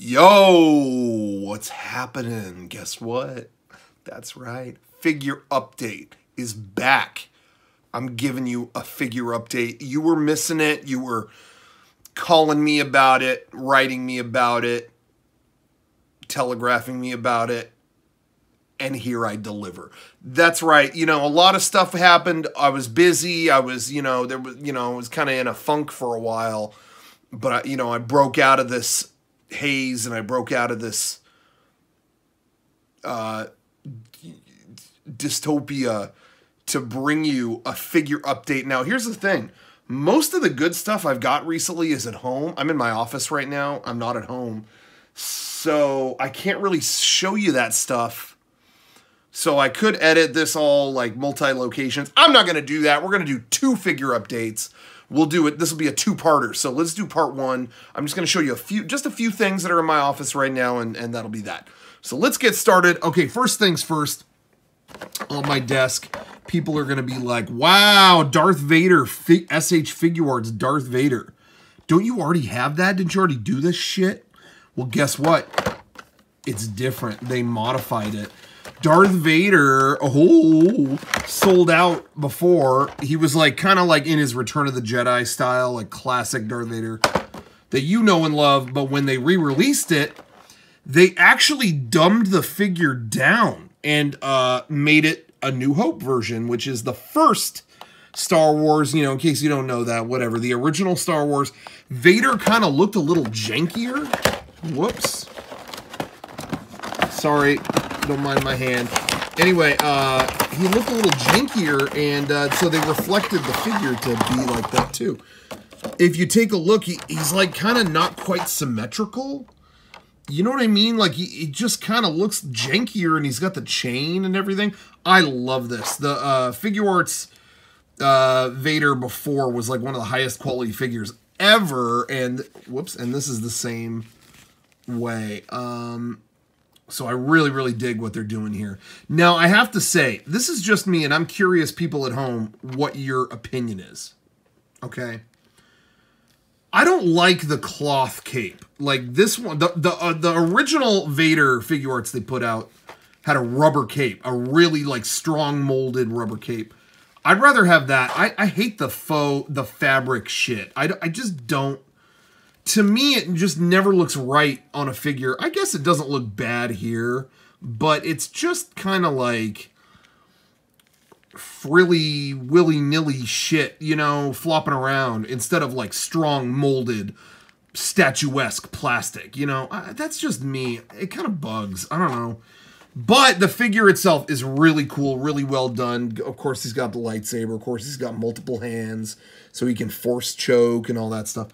Yo, what's happening? Guess what? That's right. Figure update is back. I'm giving you a figure update. You were missing it. You were calling me about it, writing me about it, telegraphing me about it, and here I deliver. That's right. You know, a lot of stuff happened. I was busy. I was, I was kind of in a funk for a while, but I broke out of this haze and I broke out of this dystopia to bring you a figure update. Now, here's the thing. Most of the good stuff I've got recently is at home. I'm in my office right now. I'm not at home. So I can't really show you that stuff. So I could edit this all like multi-locations. I'm not going to do that. We're going to do 2 figure updates. We'll do it. This will be a 2-parter. So let's do part 1. I'm just going to show you just a few things that are in my office right now, and that'll be that. So let's get started. Okay, first things first. On my desk, people are going to be like, wow, Darth Vader, SH Figure Arts, Darth Vader. Don't you already have that? Didn't you already do this shit? Well, guess what? It's different. They modified it. Darth Vader, sold out before. He was like kind of like in his Return of the Jedi style, like classic Darth Vader that you know and love. But when they re-released it, they actually dumbed the figure down and made it a New Hope version, which is the first Star Wars, in case you don't know that, whatever. The original Star Wars, Vader kind of looked a little jankier. Whoops. Sorry, don't mind my hand. Anyway, he looked a little jankier, and so they reflected the figure to be like that too. If you take a look, he's like kind of not quite symmetrical. You know what I mean? Like, he just kind of looks jankier, and he's got the chain and everything. I love this. The Figure Arts Vader before was like one of the highest quality figures ever, and and this is the same way. So I really, really dig what they're doing here. Now, I have to say, this is just me, and I'm curious, people at home, what your opinion is. Okay? I don't like the cloth cape. Like this one, the original Vader Figure Arts they put out had a rubber cape, a really like strong molded rubber cape. I'd rather have that. I hate the fabric shit. I just don't. To me, it just never looks right on a figure. I guess it doesn't look bad here, but it's just kind of like frilly, willy-nilly shit, flopping around instead of like strong molded, statuesque plastic, That's just me. It kind of bugs. I don't know. But the figure itself is really cool, really well done. Of course, he's got the lightsaber. Of course, he's got multiple hands, so he can force choke and all that stuff.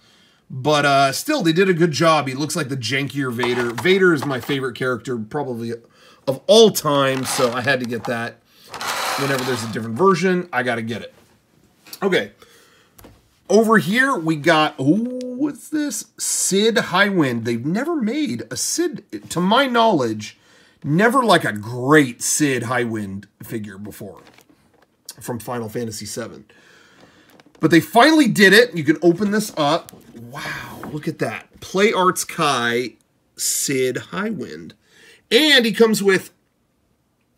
But still, they did a good job. He looks like the jankier Vader. Vader is my favorite character, probably of all time, so I had to get that. Whenever there's a different version, I got to get it. Okay. Over here, we got, what's this? Sid Highwind. They've never made a Sid, to my knowledge, never like a great Sid Highwind figure before from Final Fantasy VII. But they finally did it. You can open this up. Wow, look at that. Play Arts Kai Sid Highwind. And he comes with,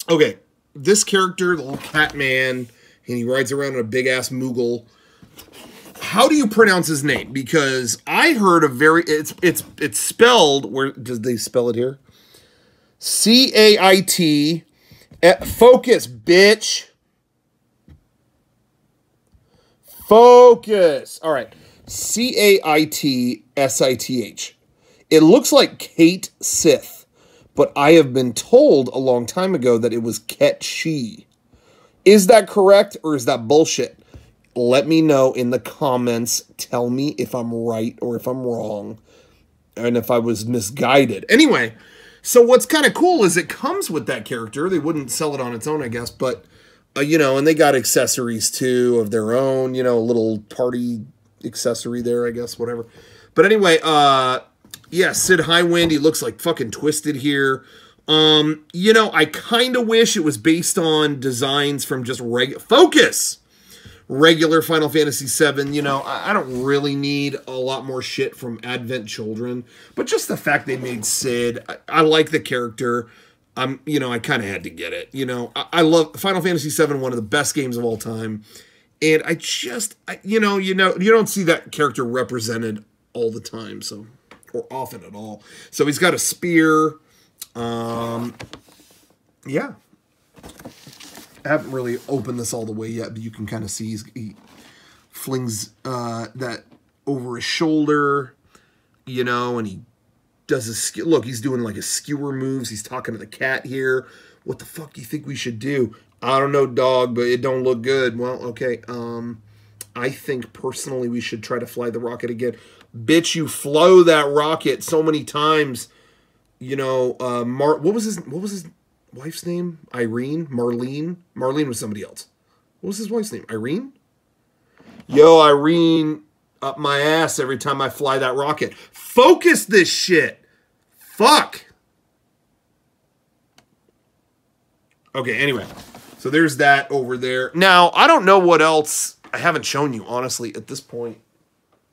okay, this character, the little cat man, and he rides around in a big-ass Moogle. How do you pronounce his name? Because I heard it's spelled, where, does they spell it here? C-A-I-T, focus, bitch. Focus. All right. C-A-I-T-S-I-T-H. It looks like Kate Sith. But I have been told a long time ago that it was Ketchi. Is that correct or is that bullshit? Let me know in the comments. Tell me if I'm right or if I'm wrong. And if I was misguided. Anyway, so what's kind of cool is it comes with that character. They wouldn't sell it on its own, I guess. But, and they got accessories too of their own. A little party accessory there, I guess, whatever. But anyway, yeah, Sid Highwind, he looks like fucking twisted here. I kind of wish it was based on designs from just regular Final Fantasy VII, you know, I don't really need a lot more shit from Advent Children, but just the fact they made Sid, I like the character. You know, I kind of had to get it. You know, I love Final Fantasy VII, one of the best games of all time, and you don't see that character represented all the time, so, or often at all. So he's got a spear. Yeah. I haven't really opened this all the way yet, but you can kind of see he flings that over his shoulder, you know, and he does a look, he's doing like a skewer moves. He's talking to the cat here. What the fuck do you think we should do? I don't know, dog, but it don't look good. Well, okay. I think personally we should try to fly the rocket again. Bitch, you flew that rocket so many times. You know, what was his wife's name? Irene? Marlene? Marlene was somebody else. What was his wife's name? Irene? Yo, Irene, up my ass every time I fly that rocket. Focus this shit. Fuck. Okay, anyway. So there's that over there. Now, I don't know what else I haven't shown you, honestly, at this point.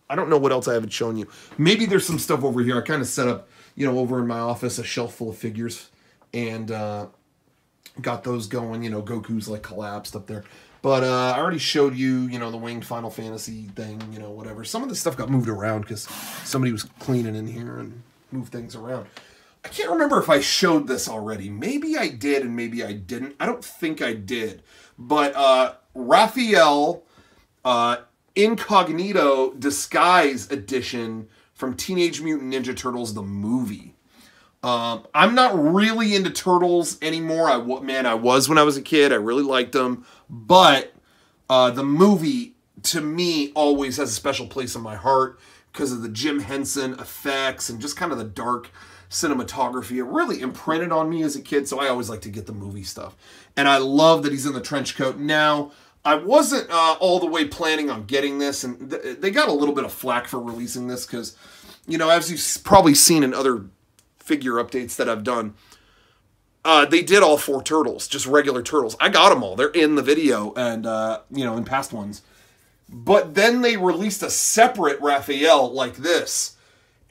I don't know what else I haven't shown you. Maybe there's some stuff over here. I kind of set up, you know, over in my office, a shelf full of figures. And got those going, you know, Goku's like collapsed up there. But I already showed you, you know, the winged Final Fantasy thing, you know, whatever. Some of the stuff got moved around because somebody was cleaning in here and moved things around. I can't remember if I showed this already. Maybe I did and maybe I didn't. I don't think I did. But Raphael Incognito Disguise Edition from Teenage Mutant Ninja Turtles, the movie. I'm not really into Turtles anymore. I was when I was a kid. I really liked them. But the movie, to me, always has a special place in my heart because of the Jim Henson effects and just kind of the dark cinematography. It really imprinted on me as a kid, so I always like to get the movie stuff. And I love that he's in the trench coat. Now, I wasn't all the way planning on getting this, and they got a little bit of flack for releasing this because, you know, as you've probably seen in other figure updates that I've done, they did all 4 turtles, just regular turtles. I got them all. They're in the video and, you know, in past ones. But then they released a separate Raphael like this,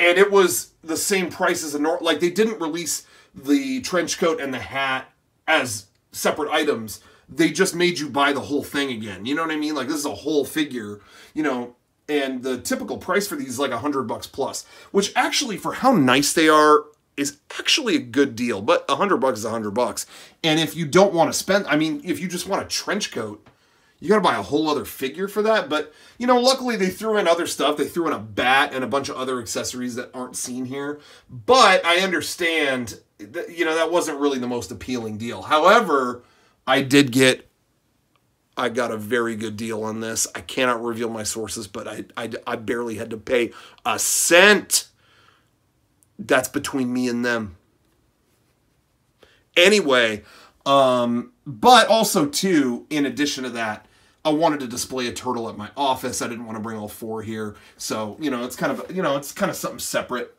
and it was the same price as a normal. Like, they didn't release the trench coat and the hat as separate items. They just made you buy the whole thing again. You know what I mean? Like, this is a whole figure, you know, and the typical price for these is like $100 plus, which actually, for how nice they are, is actually a good deal. But $100 is $100. And if you don't want to spend, I mean, if you just want a trench coat, you got to buy a whole other figure for that. But, you know, luckily they threw in other stuff. They threw in a bat and a bunch of other accessories that aren't seen here. But I understand that, you know, that wasn't really the most appealing deal. However, I got a very good deal on this. I cannot reveal my sources, but I barely had to pay a cent. That's between me and them. Anyway, but also, too, in addition to that, I wanted to display a turtle at my office. I didn't want to bring all 4 here. So, you know, it's kind of something separate.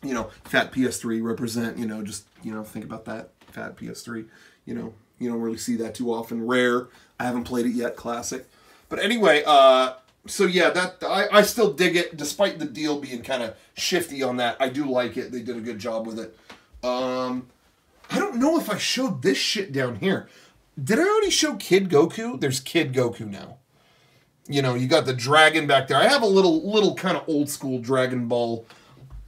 You know, fat PS3 represent, you know, just, you know, think about that. Fat PS3, you know, you don't really see that too often. Rare. I haven't played it yet. Classic. But anyway, so yeah, that I still dig it, despite the deal being kind of shifty on that. I do like it. They did a good job with it. I don't know if I showed this shit down here. Did I already show Kid Goku? There's Kid Goku now. You know, you got the dragon back there. I have a little kind of old school Dragon Ball,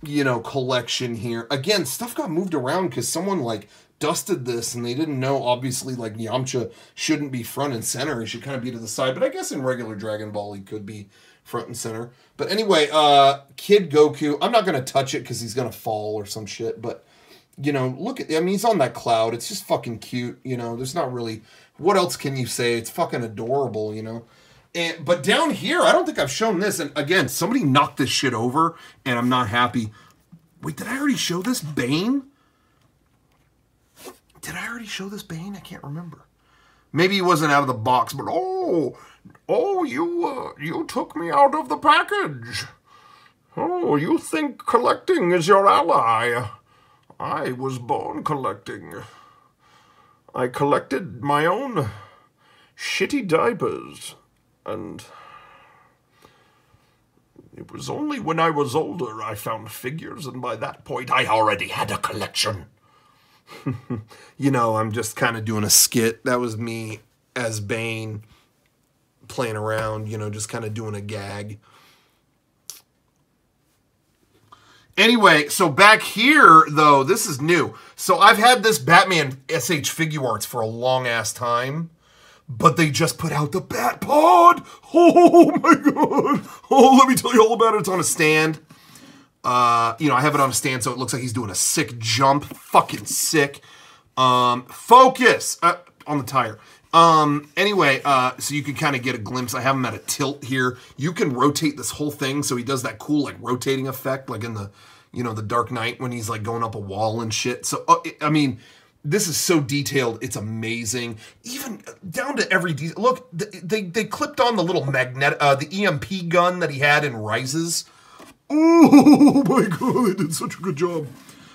you know, collection here. Again, stuff got moved around because someone like dusted this and they didn't know, obviously, like Yamcha shouldn't be front and center. He should kind of be to the side. But I guess in regular Dragon Ball he could be front and center. But anyway, Kid Goku, I'm not going to touch it because he's going to fall or some shit. But, you know, look at, I mean, he's on that cloud. It's just fucking cute. You know, there's not really, what else can you say? It's fucking adorable, you know. But down here, I don't think I've shown this. And again, somebody knocked this shit over and I'm not happy. Wait, did I already show this? Bane? Did I already show this Bane? I can't remember. Maybe he wasn't out of the box, but you took me out of the package. Oh, you think collecting is your ally. I was born collecting. I collected my own shitty diapers. And it was only when I was older I found figures, and by that point I already had a collection. You know, I'm just kind of doing a skit. That was me as Bane playing around, you know, just kind of doing a gag. Anyway, so back here, though, this is new. So I've had this Batman SH Figure Arts for a long-ass time, but they just put out the Bat Pod. Oh, my God. Oh, let me tell you all about it. It's on a stand. You know, I have it on a stand, so it looks like he's doing a sick jump. Fucking sick. Focus on the tire. Anyway, so you can kind of get a glimpse. I have him at a tilt here. You can rotate this whole thing, so he does that cool, like, rotating effect, like in the, you know, the Dark Knight when he's, like, going up a wall and shit. So, I mean, this is so detailed. It's amazing. Even down to every detail. Look, they clipped on the little the EMP gun that he had in Rises. Oh, my God, they did such a good job.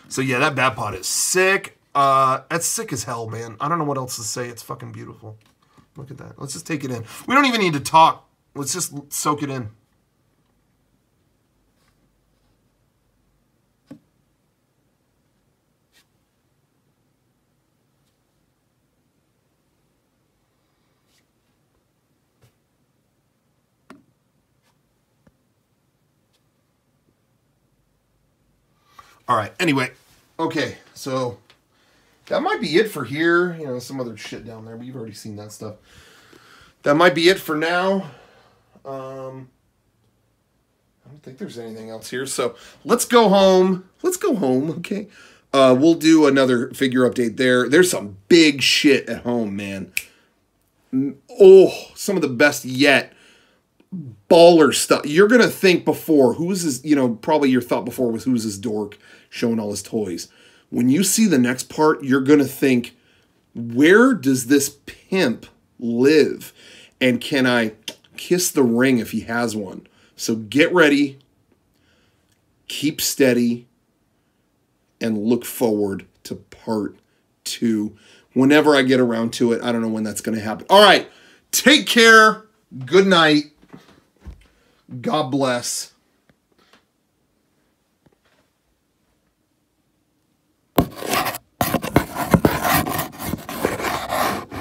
So, yeah, that Batpod is sick. That's sick as hell, man. I don't know what else to say. It's fucking beautiful. Look at that. Let's just take it in. We don't even need to talk. Let's just soak it in. All right. Anyway. Okay. So that might be it for here. You know, some other shit down there, but you've already seen that stuff. That might be it for now. I don't think there's anything else here. So let's go home. Let's go home, okay? We'll do another figure update there. There's some big shit at home, man. Oh, some of the best yet. Baller stuff. You're going to think before, who's this, you know, probably your thought before was who's this dork showing all his toys. When you see the next part, you're going to think, where does this pimp live? And can I kiss the ring if he has one? So get ready, keep steady, and look forward to part 2. Whenever I get around to it, I don't know when that's going to happen. All right, take care. Good night. God bless.